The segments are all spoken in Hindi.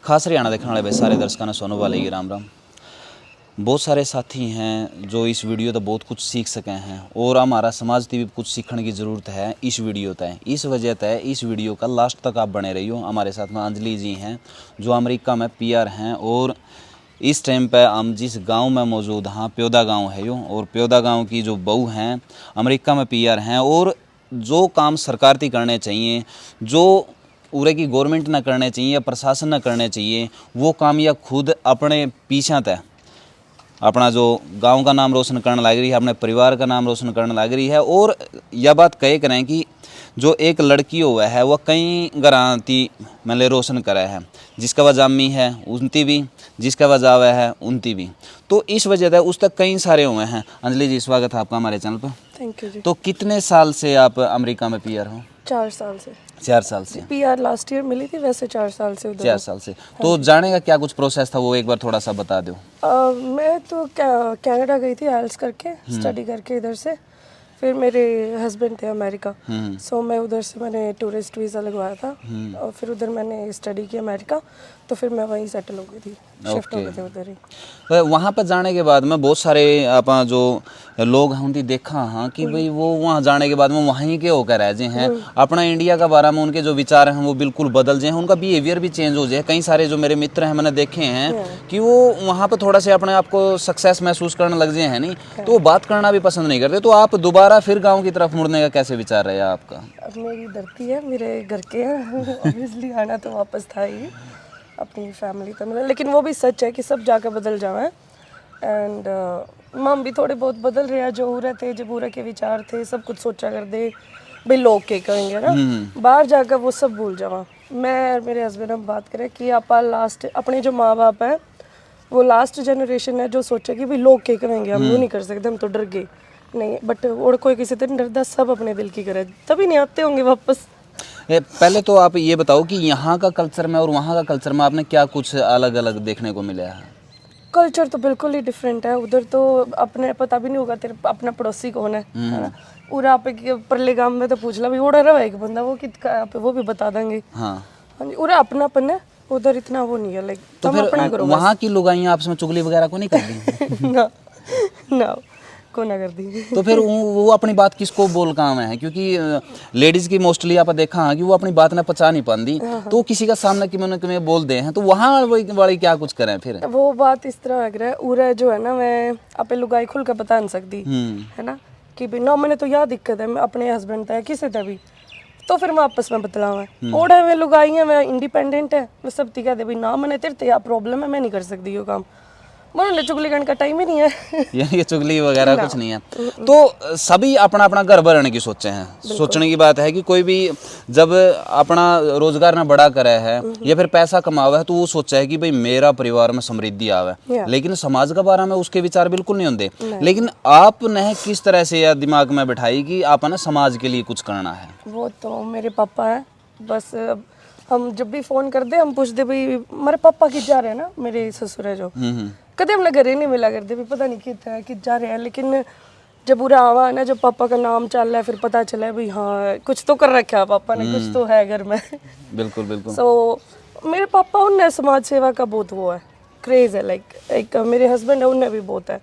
खास हरियाणा देखने वाले भाई सारे दर्शकों ने सोनू वाले की राम राम। बहुत सारे साथी हैं जो इस वीडियो तो बहुत कुछ सीख सके हैं और हमारा समाज की भी कुछ सीखने की ज़रूरत है इस वीडियो तय। इस वजह तय इस वीडियो का लास्ट तक आप बने रहियो। हमारे साथ में अंजलि जी हैं जो अमेरिका में पीआर हैं और इस टाइम पे हम जिस गांव में मौजूद हाँ प्योदा गांव है यो, और प्योदा गांव की जो बहू हैं अमेरिका में पीआर हैं और जो काम सरकार की करने चाहिए, जो उरे की गवर्नमेंट ना करने चाहिए या प्रशासन ना करने चाहिए, वो काम या खुद अपने पीछा तय अपना जो गांव का नाम रोशन करने लग रही है, अपने परिवार का नाम रोशन करने लग रही है। और यह बात कहे करें कि जो एक लड़की हुआ है वह कई गरांती मतलब रोशन करे है, जिसका वह जामी है उनती भी, जिसका वह जावा है उनती भी। तो इस वजह से उस तक कई सारे हुए हैं। अंजलि जी स्वागत है आपका हमारे चैनल पर। थैंक यू जी। तो कितने साल से आप अमेरिका में पीआर हो? 4 साल से। 4 साल से पीआर लास्ट ईयर मिली थी, वैसे 4 साल से उधर 4 साल से। तो जाने का क्या कुछ प्रोसेस था वो एक बार थोड़ा सा बता दो। मैं तो कनाडा गई थी आइल्स करके, स्टडी करके इधर से। फिर मेरे हस्बैंड थे अमेरिका, सो मैं उधर से मैंने टूरिस्ट वीज़ा लगवाया था और फिर उधर मैंने स्टडी किया अमेरिका, तो फिर मैं वहीं सेटल हो गई थी, शिफ्ट हो गए थे उधर ही। वहाँ पर जाने के बाद में बहुत सारे आप जो लोग हैं उनकी देखा हाँ कि भाई वो वहाँ जाने के बाद में वहीं के होकर रह जाए हैं, अपना इंडिया का बारे में उनके जो विचार हैं वो बिल्कुल बदल जाए, उनका बिहेवियर भी चेंज हो जाए। कई सारे जो मेरे मित्र हैं मैंने देखे हैं कि वो वहाँ पर थोड़ा से अपने आप को सक्सेस महसूस करने लग जाए हैं नहीं, तो वो बात करना भी पसंद नहीं करते। तो आप दोबारा फिर गाँव की तरफ मुड़ने का कैसे विचार रहा आपका? अब मेरी धरती है, मेरे घर के हैं, ऑब्वियसली आना तो वापस था ही अपनी फैमिली तो मतलब, लेकिन वो भी सच है कि सब जाकर बदल जावे एंड मम भी थोड़े बहुत बदल रहे हैं। जो हो रहे थे, जब हो रहे के विचार थे, सब कुछ सोचा कर दे भाई लोग क्या कहेंगे ना, बाहर जाकर वो सब भूल जावा। मैं और मेरे हस्बैंड हम बात करें कि आप लास्ट अपने जो माँ बाप हैं वो लास्ट जनरेशन है जो सोचे कि भाई लोग क्या कहेंगे, हम यूँ नहीं कर सकते, हम तो डर गए नहीं। बट और कोई किसी तरह नहीं डरता, सब अपने दिल की करे, तभी नहीं आते होंगे वापस। पहले तो आप ये बताओ कि यहाँ का कल्चर में और वहाँ का कल्चर में आपने क्या कुछ अलग अलग देखने को मिला है? कल्चर तो बिल्कुल ही डिफरेंट है। उधर तो अपने पता भी नहीं होगा तेरे अपना पड़ोसी कौन है ना। उरा पे परले गांव में तो पूछ ला भाई उड़ा रहा है एक बंदा, वो कितना पे वो भी बता देंगे। हाँ हाँ जी, उरा अपनापन है, उधर इतना वो नहीं है। लाइक तो फिर वहाँ की लुगाइयाँ आपस में चुगली वगैरह को नहीं करती? ना ना को ना कर दी। तो फिर वो अपनी बात किसको बोल काम है, क्योंकि लेडीज की मोस्टली आप देखा है कि वो अपनी बात ना पचा नहीं पाती, तो किसी का सामने कि मैंने बोल दे हैं तो वहाँ वाली क्या कुछ करें फिर? वो बात इस तरह लग रहा है, उरा जो है ना, मैं अपने लुगाई खुल कर बता नहीं सकती है ना कि भाई ना मैंने तो यह दिक्कत है, मैं अपने हस्बैंड था किसी था भी, तो फिर मैं आपस में बतलाऊँ है ओढ़े में लुगाई है, मैं इंडिपेंडेंट है, मैं सब कह दे भाई ना मैंने तेरे तो प्रॉब्लम है, मैं नहीं कर सकती ये काम। बोले चुगली करने का टाइम ही नहीं है। ये चुगली वगैरह कुछ नहीं है। तो सभी अपना अपना घर भरने की सोचे हैं। सोचने की बात है कि कोई भी जब अपना रोजगार ना बड़ा करे है या फिर पैसा कमावा है तो वो सोचा है कि भाई मेरा परिवार में समृद्धि आवे, लेकिन समाज का बारे में उसके विचार बिल्कुल नहीं होते। लेकिन आपने किस तरह से यह दिमाग में बैठाई कि आप ना समाज के लिए कुछ करना है? वो तो मेरे पापा है, बस हम जब भी फोन कर दे हम पूछते भाई मेरे पापा कित जा रहे हैं ना, मेरे ससुर है जो कदे हमने घरे नहीं मिला करते भी पता नहीं कित जा रहे हैं। लेकिन जब पूरा आवा है ना, जब पापा का नाम चल रहा है फिर पता चला है भाई हाँ कुछ तो कर रखा है पापा ने, कुछ तो है घर में। बिल्कुल बिल्कुल। सो मेरे पापा उनने समाज सेवा का बहुत वो है, क्रेज है। लाइक एक मेरे हस्बैंड है उनने भी बहुत है,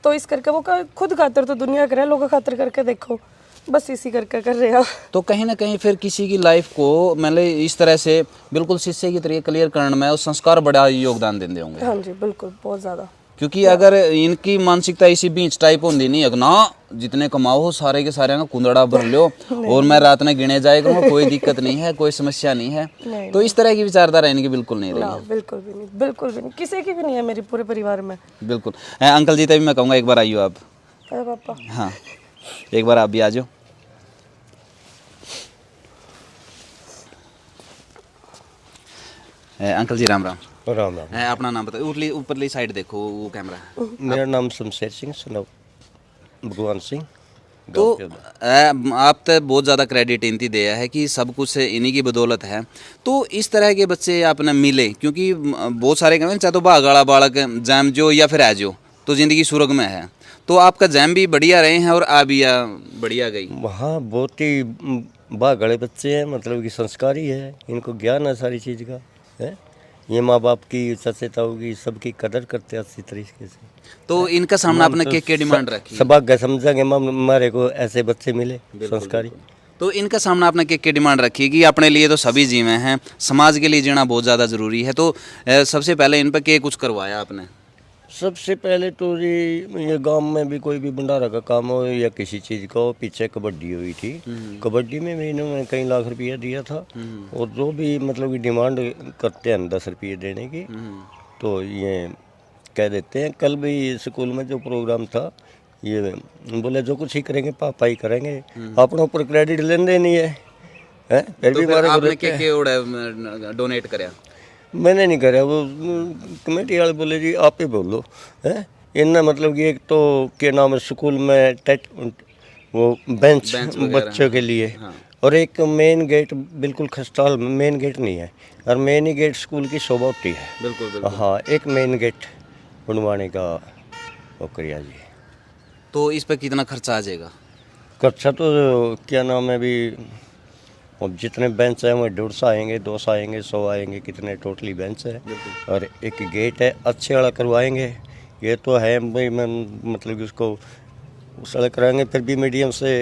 तो इस करके वो खुद खातर तो दुनिया करे, लोगों खातर करके देखो, बस इसी करके कर रहे हैं। तो कहीं ना कहीं फिर किसी की लाइफ को मतलब इस तरह से बिल्कुल शीशे की तरह क्लियर करने में और संस्कार बड़ा योगदान देते होंगे। हाँ जी बिल्कुल, बहुत ज़्यादा। क्योंकि अगर इनकी मानसिकता इसी बीच टाइप होती नहीं है ना, जितने कमाओ हो सारे के सारे का कुंदड़ा भर लो और मैं रात में गिने जाए करूँगा, कोई दिक्कत नहीं है, कोई समस्या नहीं है। नहीं, तो इस तरह की विचारधारा इनकी बिल्कुल नहीं रही है। बिल्कुल भी नहीं, बिल्कुल भी नहीं, किसी की भी नहीं है मेरे पूरे परिवार में। बिल्कुल। अंकल जी तभी मैं कहूँगा एक बार आइयो आप। पापा हाँ एक बार आप भी आ जाओ। अंकल जी राम राम। राम राम। अपना नाम बताओ, ऊपरली साइड देखो वो कैमरा। मेरा नाम शमशेर सिंह, सन भगवान सिंह। तो आप तो बहुत ज़्यादा क्रेडिट इनती दिया है कि सब कुछ इन्हीं की बदौलत है। तो इस तरह के बच्चे आपने मिले, क्योंकि बहुत सारे कहते हैं चाहे तो भागाड़ा बालक जैम जो या फिर आजो तो ज़िंदगी सुर्ग में है, तो आपका जैम भी बढ़िया रहे हैं और आ भी बढ़िया गई। वहाँ बहुत ही भागड़े बच्चे हैं, मतलब कि संस्कारी है, इनको ज्ञान है सारी चीज़ का है, ये माँ बाप की चचेता होगी, सबकी कदर करते हैं अच्छी तरीके से। तो इनका सामने आपने क्या डिमांड रखी? सब आगे समझेंगे हमारे को ऐसे बच्चे मिले संस्कारी। तो इनका सामने आपने क्या डिमांड रखी है कि अपने लिए तो सभी जीवे हैं, समाज के लिए जीना बहुत ज़्यादा ज़रूरी है, तो सबसे पहले इन पर क्या कुछ करवाया आपने? सबसे पहले तो ये गांव में भी कोई भी भंडारा का काम हो या किसी चीज़ का हो, पीछे कबड्डी हुई थी, कबड्डी में भी इन्होंने कई लाख रुपया दिया था। और जो भी मतलब कि डिमांड करते हैं 10 रुपये देने की, तो ये कह देते हैं। कल भी स्कूल में जो प्रोग्राम था, ये बोले जो कुछ ही करेंगे पापा ही करेंगे, अपने ऊपर क्रेडिट लेने नहीं है, फिर तो भी फिर हमारे आपने क्या डोनेट कराया? मैंने नहीं करा, वो कमेटी वाले बोले जी आप ही बोलो। हैं इनने मतलब कि एक तो क्या नाम है स्कूल में वो बेंच बच्चों के लिए, और एक मेन गेट बिल्कुल खस्ताल मेन गेट नहीं है, और मेन ही गेट स्कूल की शोभा होती है। बिल्कुल। हाँ, एक मेन गेट बनवाने का वो किया जी। तो इस पर कितना खर्चा आ जाएगा? खर्चा तो क्या नाम है अभी, अब जितने बेंच हैं वो 150 आएंगे, 200 आएंगे, 100 आएंगे, कितने टोटली बेंच है, और एक गेट है अच्छे वाला करवाएंगे। ये तो है भाई, मैं मतलब कि उसको उस वाला कराएंगे, फिर भी मीडियम से।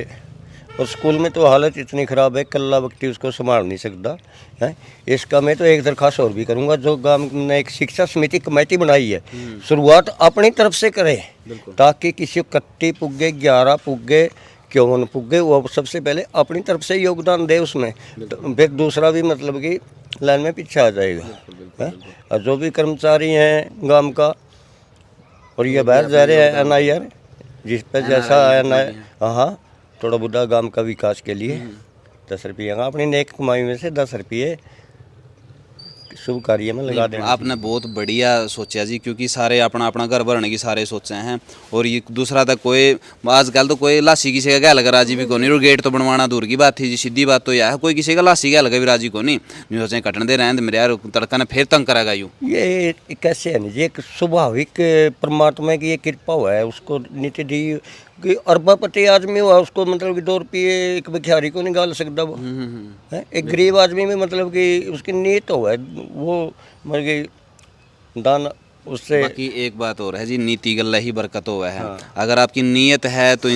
और स्कूल में तो हालत इतनी ख़राब है, कल्ला वक्ती उसको संभाल नहीं सकता है। इसका मैं तो एक दरख्वास्त और भी करूँगा, जो गांव ने एक शिक्षा समिति कमेटी बनाई है, शुरुआत अपनी तरफ से करें, ताकि किसी को 31 पुगे 11 पुगे क्यों न पुगे, वो सबसे पहले अपनी तरफ से योगदान दे उसमें, तो फिर दूसरा भी मतलब कि लाइन में पीछे आ जाएगा। और जो भी कर्मचारी हैं गांव का, और ये बाहर जा रहे हैं NIR, जिस पर जैसा हाँ थोड़ा बुढ़ा गांव का विकास के लिए 10 रुपये अपनी नेक कमाई में से 10 रुपये शुभ कार्य में लगा देना। आपने बहुत बढ़िया सोचा जी, क्योंकि सारे अपना अपना घर भरने की सारे सोचे हैं, और ये दूसरा तक कोई आजकल तो कोई लासी किसी का क्या लगा राजी भी को नहीं, और गेट तो बनवाना दूर की बात थी जी, सीधी बात तो यह है कोई किसी का लासी क्या लगा भी राजी को नहीं, जो सोचे कटन दे रहे हैं मेरे यार तड़का ने फिर तंग करेगा यूँ। ये कैसे है ना जी, एक स्वाभाविक परमात्मा की ये कृपा हुआ है, उसको नीति दी कि अरबापति आदमी हुआ, उसको मतलब कि 2 रुपये एक भिखारी को नहीं गाल सकता वो है। एक गरीब आदमी में मतलब कि उसकी नीयत हुआ है, वो मतलब कि दान उससे। बाकी एक बात और है जी, नीति गल्ला ही बरकत हुआ है। अगर आपकी नीयत है तो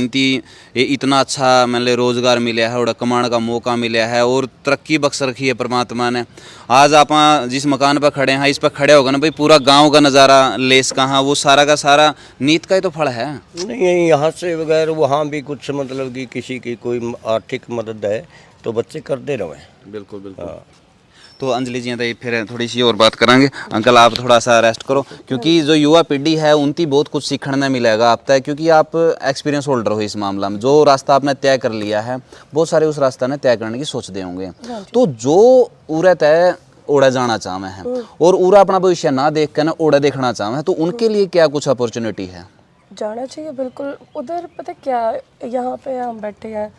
इतना अच्छा मतलब रोजगार मिला है और कमाने का मौका मिला है, और तरक्की बख्श रखी है परमात्मा ने। आज आप जिस मकान पर खड़े हैं, इस पर खड़े होगा ना भाई, पूरा गांव का नज़ारा लेस कहाँ, वो सारा का सारा नीत का ही तो फल है। नहीं, यहाँ से बगैर वहाँ भी कुछ मतलब कि किसी की कोई आर्थिक मदद है तो बच्चे करते रहे। बिल्कुल। तो अंजलि जी, तो फिर थोड़ी सी और बात करेंगे। अंकल आप थोड़ा सा रेस्ट करो, क्योंकि जो युवा पीढ़ी है उनकी बहुत कुछ सीखने मिलेगा आप तय, क्योंकि आप एक्सपीरियंस होल्डर हो इस मामला में। जो रास्ता आपने तय कर लिया है, बहुत सारे उस रास्ता ने तय करने की सोचते होंगे, तो जो उड़त है ओड़ा जाना चाहते हैं और उड़ा अपना भविष्य ना देख कर ना ओड़ा देखना चाहते हैं, तो उनके लिए क्या कुछ अपॉर्चुनिटी है? जाना चाहिए बिल्कुल उधर। पता क्या, यहाँ पे हम बैठे हैं,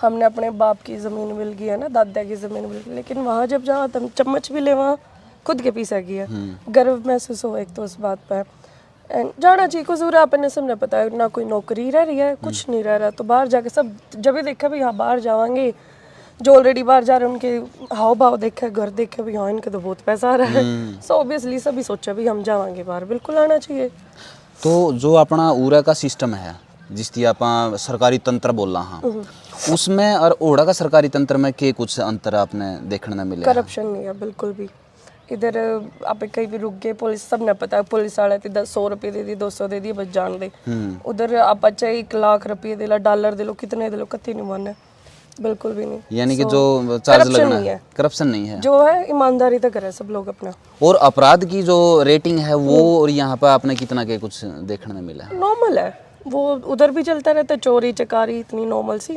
हमने अपने बाप की ज़मीन मिल गई है ना, दादा की ज़मीन मिल गई, लेकिन वहाँ जब जाओ तब चम्मच भी ले, वहाँ खुद के पीछा किया, गर्व महसूस हो एक तो उस बात पर। एंड जाना चाहिए, कसूर अपने सबने पता है, ना कोई नौकरी रह रही है, कुछ नहीं रह रहा, तो बाहर जाके सब जब भी देखा भी हाँ बाहर जाएंगे, जो ऑलरेडी बाहर जा रहे हैं उनके हाव भाव देखे, घर देखे भी हाँ इनके तो बहुत पैसा आ रहा है, सो ऑब्वियसली सभी सोचा भी हम जाएंगे बाहर, बिल्कुल आना चाहिए। तो जो अपना उरा का सिस्टम है, जिसकी आप सरकारी तंत्र बोल रहा हाँ, उसमें और ओड़ा का सरकारी तंत्र में के कुछ अंतर आपने देखने मिले? करप्शन नहीं है बिल्कुल भी इधर। आप कहीं भी रुक गए, पुलिस सब ने पता है, पुलिस वाले 100 रुपये दे दी, 200 दे दिए, बस जान दे। उधर आप अच्छा 1 लाख रुपये दे लो, डॉलर दे लो, कितने दे लो, कत्ती नहीं माने, बिल्कुल भी नहीं। यानी कि जो चार्ज लगना है, करप्शन नहीं है, जो है ईमानदारी तक करे सब लोग अपना। और अपराध की जो रेटिंग है वो, और यहाँ पर आपने कितना के कुछ देखने में मिला? नॉर्मल है वो, उधर भी चलता रहता है, चोरी चकारी इतनी नॉर्मल सी,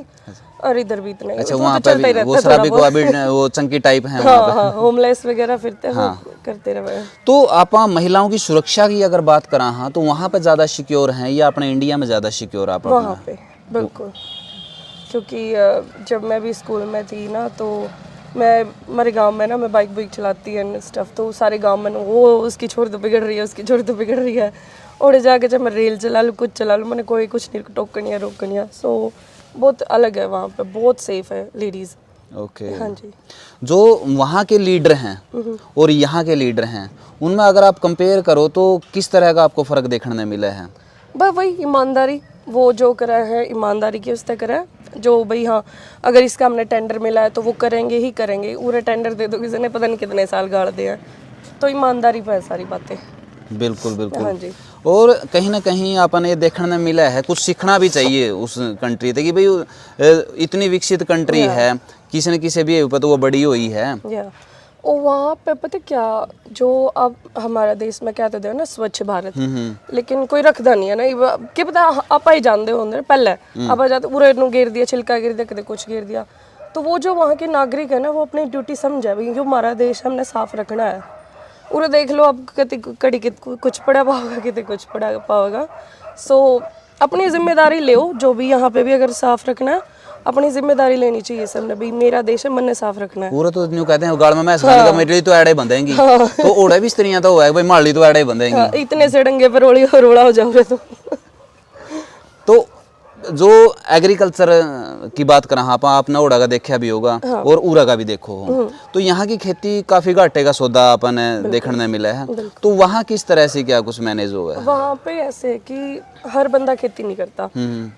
और इधर भी इतने। अच्छा, वहाँ पे भी वो शराबी को अभी वो चंकी टाइप है, हाँ, होमलेस वगैरह फिरते हैं, हाँ, करते रहे। तो आप महिलाओं की सुरक्षा की अगर बात करा हाँ, तो वहाँ पे ज़्यादा सिक्योर हैं या अपने इंडिया में ज़्यादा सिक्योर आप? वहाँ पे बिल्कुल, क्योंकि जब मैं भी स्कूल में थी ना, तो मैं हमारे गांव में ना, मैं बाइक चलाती है स्टफ, तो सारे गांव में वो उसकी छोर तो बिगड़ रही है, उसकी छोर तो बिगड़ रही है, और जाके जब मैं रेल चला लूँ, कुछ चला लूँ, मैंने कोई कुछ नहीं टोकनिया रोकनिया। सो बहुत अलग है वहाँ पे, बहुत सेफ है लेडीज़। ओके। हाँ जी। जो वहाँ के लीडर हैं और यहाँ के लीडर हैं, उनमें अगर आप कंपेयर करो तो किस तरह का आपको फ़र्क देखने मिला है? बस वही ईमानदारी, वो जो करा है ईमानदारी की उससे करा है। जो भाई हाँ, अगर इसका हमने टेंडर मिला है तो वो करेंगे ही करेंगे। पूरे टेंडर दे दो किसी ने, पता नहीं कितने साल गाड़ दिया, तो ईमानदारी पर है सारी बातें। बिल्कुल बिल्कुल। हाँ जी। और कहीं ना कहीं अपन ये देखने मिला है, कुछ सीखना भी चाहिए उस कंट्री से कि भाई इतनी विकसित कंट्री है, किसी न किसी भी ऊपर तो वो बड़ी हुई है। या और वहाँ पे पता क्या, जो अब हमारा देश में कहते थे ना स्वच्छ भारत, लेकिन कोई रखता नहीं है ना। क्या पता आप ही जानते होंगे पहले आप जाते पूरे गिर दिया, छिलका गिर दिया, कभी कुछ गिर दिया। तो वो जो वहाँ के नागरिक है ना, वो अपनी ड्यूटी समझे भाई, जो हमारा देश हमने साफ रखना है। पूरे देख लो अब, कति कड़ी कुछ पड़ा पाओगा, कितने कुछ पड़ा पाओगा। सो अपनी जिम्मेदारी ले, जो भी यहाँ पे भी अगर साफ रखना है, अपनी जिम्मेदारी लेनी चाहिए सबने भी। मेरा देश है, मन ने साफ रखना है। पूरा तो न्यू कहते हैं गाड़ में मैं खाने का मेरे लिए तो एड़े बंधेंगी, तो ओड़े भी स्त्रियां तो है भाई, माली तो एड़े बंधेंगी। हाँ, इतने से डंगे पर रोड़ा हो जाओगे तो जो एग्रीकल्चर की बात करा, हाँ आपने ओड़ा का देखा भी होगा और उरा का भी देखो हो, तो यहाँ की खेती काफी घाटे का सौदा अपन देखने मिला है। तो वहाँ किस तरह से क्या कुछ मैनेज हुआ है? वहाँ पे ऐसे है कि हर बंदा खेती नहीं करता।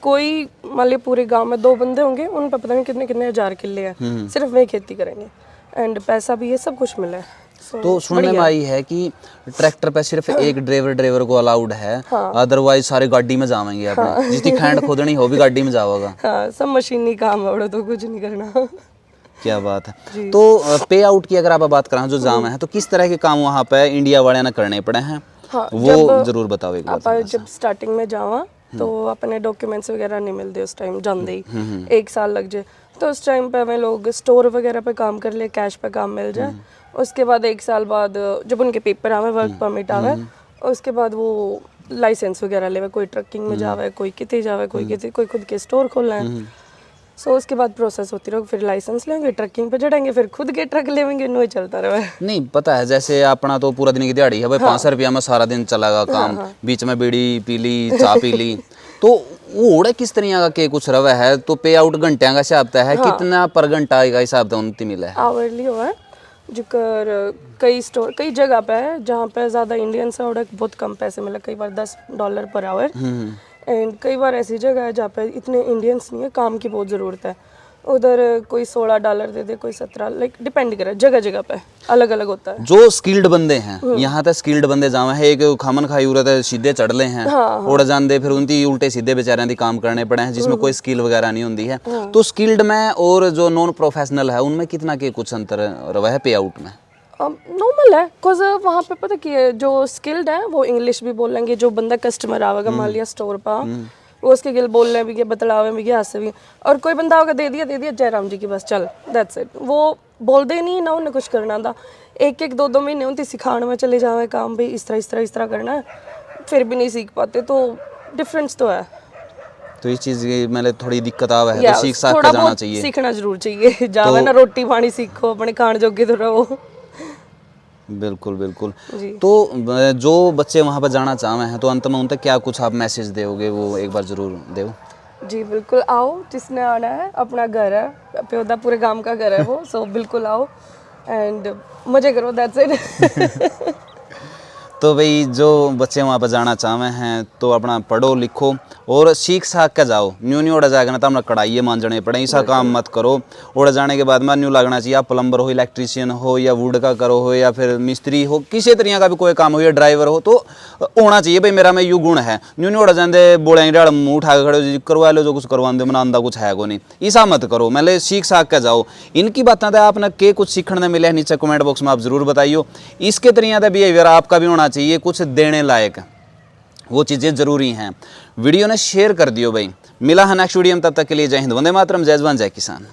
कोई मान ली पूरे गांव में 2 बंदे होंगे, उन पर पता नहीं कितने कितने हजार किले हैं, सिर्फ वे खेती करेंगे। एंड पैसा भी ये सब कुछ मिला है। तो सुनने में आई है कि ट्रैक्टर पे सिर्फ एक ड्राइवर को अलाउड है, अदरवाइज सारे गाड़ी में जाएंगे अपने, जिसकी खैंड खोदनी हो भी गाड़ी में जाओगा। हाँ, सब मशीनी काम है, तो कुछ नहीं करना। क्या बात है। तो पे आउट की अगर आप बात करें जो जाम है, तो किस तरह के काम वहाँ पे इंडिया वाले ने करने पड़े हैं? हाँ, वो जरूर बताओ एक बार। आप जब स्टार्टिंग में जावा तो अपने डॉक्यूमेंट्स वगैरह नहीं मिलते उस टाइम, जानते ही 1 साल लग जाए। तो उस टाइम पे हमें लोग स्टोर वगैरह पे काम कर ले, कैश पे काम मिल जाए। उसके बाद 1 साल बाद जब उनके पेपर आवे, वर्क परमिट आवे, उसके बाद वो लाइसेंस वगैरह लेवे। कोई ट्रकिंग में जावे, कोई कितने जावे, कोई खुद के स्टोर खोलना है। सो उसके बाद प्रोसेस होती रहो, फिर लाइसेंस लेंगे, ट्रकिंग पे चढ़ेंगे, फिर खुद के ट्रक लेंगे, नो चलता रहे। नहीं पता है, जैसे अपना तो पूरा दिन की दिहाड़ी है भाई, 500 रुपया में सारा दिन चलेगा काम, बीच में बीड़ी पी ली, चाय पी ली, तो वो ओड़े किस तरह का के कुछ रवा है? तो पे आउट घंटिया का हिसाब है, कितना पर घंटा का हिसाब उन्नति मिला है? आवरली हुआ है जो कर कई जगह पे है जहाँ पे ज़्यादा इंडियंस है, और बहुत कम पैसे मिले, कई बार $10 पर आवर। एंड कई बार ऐसी जगह है जहाँ पे इतने इंडियंस नहीं है, काम की बहुत ज़रूरत है, उधर कोई $16 दे दे, कोई 17, लाइक डिपेंड करे, जगह जगह पे अलग अलग होता है। जो स्किल्ड बंदे हैं यहाँ तक स्किल्ड बंदे जावे है, एक खामन खाई उरत है सीधे चढ़ ले हैं, उड़ जाते, फिर उनकी उल्टे सीधे बेचारियों की काम करने पड़े हैं, जिसमें कोई स्किल वगैरह नहीं होती है। तो स्किल्ड में और जो नॉन प्रोफेशनल है उनमें कितना के कुछ अंतर रहा है पे आउट में? नॉर्मल है, बिकॉज वहाँ पे पता कि जो स्किल्ड है वो इंग्लिश भी बोल लेंगे। जो बंदा कस्टमर आवेगा मान लिया स्टोर पर, वो उसके गिल बोलने भी, बतलावे भी, हाथ से भी। और कोई बंदा होगा दे दिया जयराम जी की बस चल, दैट्स इट। वो बोलते नहीं ना, उन्हें कुछ करना था। 1-1, 2-2 महीने उनकी सिखाने में चले जावे काम, भी इस तरह करना है, फिर भी नहीं सीख पाते। तो डिफरेंस तो है। तो इस चीज़ की मैंने थोड़ी दिक्कत आवा है, तो सीख साख के जाना चाहिए, सीखना जरूर चाहिए। जावे ना रोटी पानी सीखो, अपने खान जोगे तो रहो। बिल्कुल बिल्कुल। तो जो बच्चे वहाँ पर जाना चाहे हैं, तो अंत में उन तक क्या कुछ आप मैसेज दोगे, वो एक बार जरूर दो। जी बिल्कुल, आओ, जिसने आना है, अपना घर है, प्योदा पूरे गांव का घर है वो, सो बिल्कुल आओ एंड मजे करो, दैट्स इट। तो भाई जो बच्चे वहाँ पर जाना चाहे हैं तो अपना पढ़ो लिखो और सीख साख के जाओ। न्यू उड़ा जाएगा ना तो अपना कढ़ाई मांजने पड़े, ऐसा काम मत करो। उड़ जाने के बाद में न्यू लगना चाहिए, आप प्लम्बर हो, इलेक्ट्रीशियन हो, या वुड का करो हो, या फिर मिस्त्री हो, किसी तरह का भी कोई काम हो, या ड्राइवर हो, तो होना चाहिए भाई मेरा में यू गुण है। न्यू उड़ा जाते बोले मुँह उठा के खड़े करवा लो, जो कुछ करवा दो, मना आंदा कुछ है को नहीं, ऐसा मत करो। मतलब सीख साख के जाओ। इनकी बातें तो आपने के कुछ सीखने मिले है, नीचे कमेंट बॉक्स में आप जरूर बताइए। इसके तरीके का बिहेवियर आपका भी होना चाहिए, कुछ देने लायक, वो चीज़ें ज़रूरी हैं। वीडियो ने शेयर कर दियो भाई। मिला है नेक्स्ट वीडियो में, तब तक के लिए जय हिंद, वंदे मातरम, जय जवान जय किसान।